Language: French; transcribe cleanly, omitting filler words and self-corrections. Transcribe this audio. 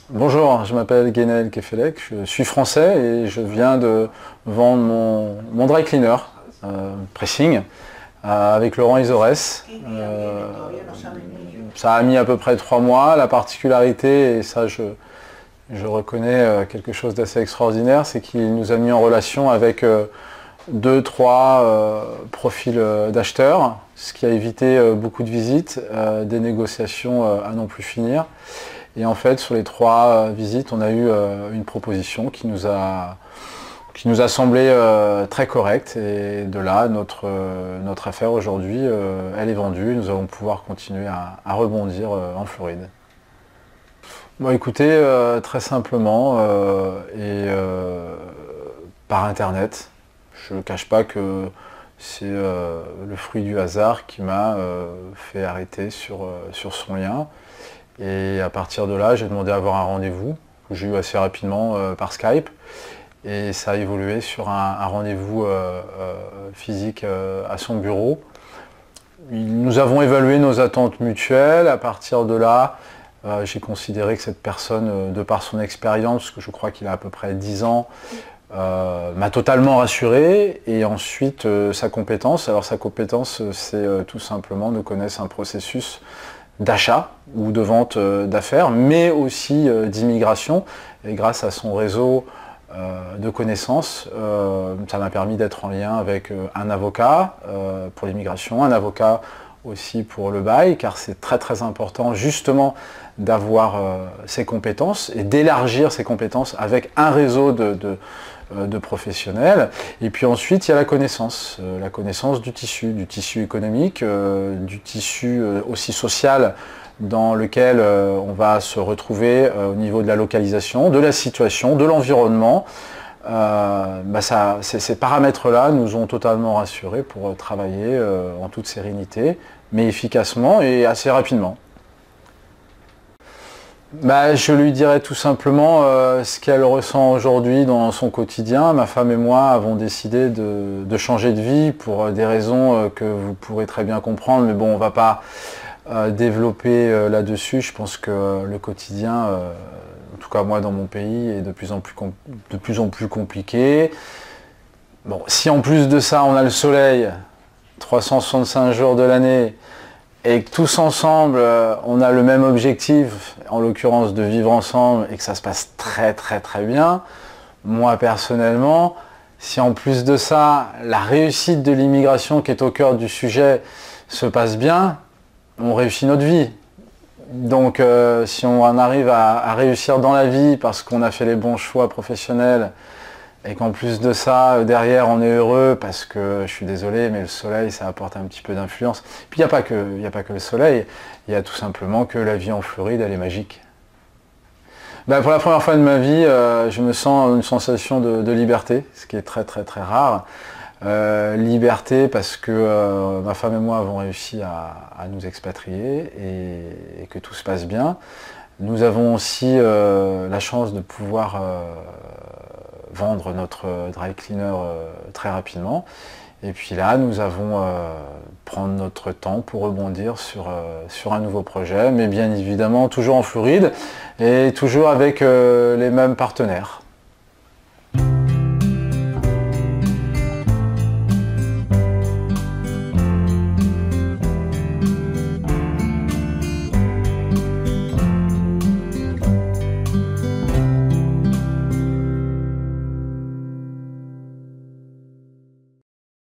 Bonjour, je m'appelle Guénel Kefelec, je suis français et je viens de vendre mon dry cleaner pressing avec Laurent Isores. Ça a mis à peu près 3 mois. La particularité, et ça je reconnais quelque chose d'assez extraordinaire, c'est qu'il nous a mis en relation avec 2-3 profils d'acheteurs, ce qui a évité beaucoup de visites, des négociations à non plus finir. Et en fait, sur les 3 visites, on a eu une proposition qui nous a semblé très correcte. Et de là, notre affaire aujourd'hui, elle est vendue et nous allons pouvoir continuer à rebondir en Floride. Bon, écoutez, très simplement, par Internet. Je ne cache pas que c'est le fruit du hasard qui m'a fait arrêter sur son lien. Et à partir de là, j'ai demandé à avoir un rendez-vous, que j'ai eu assez rapidement par Skype. Et ça a évolué sur un rendez-vous physique à son bureau. Nous avons évalué nos attentes mutuelles. À partir de là, j'ai considéré que cette personne, de par son expérience, parce que je crois qu'il a à peu près 10 ans, m'a totalement rassuré. Et ensuite, sa compétence. Alors sa compétence, c'est tout simplement de connaître un processus d'achat ou de vente d'affaires, mais aussi d'immigration. Et grâce à son réseau de connaissances, ça m'a permis d'être en lien avec un avocat pour l'immigration, un avocat aussi pour le bail, car c'est très très important justement d'avoir ses compétences et d'élargir ses compétences avec un réseau de professionnels. Et puis ensuite, il y a la connaissance du tissu économique, du tissu aussi social dans lequel on va se retrouver au niveau de la localisation, de la situation, de l'environnement. Ces paramètres-là nous ont totalement rassurés pour travailler en toute sérénité, mais efficacement et assez rapidement. Je lui dirais tout simplement ce qu'elle ressent aujourd'hui dans son quotidien. Ma femme et moi avons décidé de changer de vie pour des raisons que vous pourrez très bien comprendre, mais bon, on ne va pas développer là-dessus. Je pense que le quotidien, en tout cas moi dans mon pays, est de plus en plus compliqué. Bon, si en plus de ça on a le soleil 365 jours de l'année, et que tous ensemble, on a le même objectif, en l'occurrence de vivre ensemble, et que ça se passe très très très bien, moi personnellement, si en plus de ça, la réussite de l'immigration qui est au cœur du sujet se passe bien, on réussit notre vie. Donc si on en arrive à réussir dans la vie parce qu'on a fait les bons choix professionnels, et qu'en plus de ça, derrière, on est heureux parce que, je suis désolé, mais le soleil, ça apporte un petit peu d'influence. Puis il n'y a pas que le soleil, il y a tout simplement que la vie en Floride, elle est magique. Pour la première fois de ma vie, je me sens une sensation de liberté, ce qui est très très très rare. Liberté parce que ma femme et moi avons réussi à nous expatrier et que tout se passe bien. Nous avons aussi la chance de pouvoir vendre notre dry cleaner très rapidement. Et puis là, nous avons prendre notre temps pour rebondir sur un nouveau projet, mais bien évidemment toujours en Floride et toujours avec les mêmes partenaires.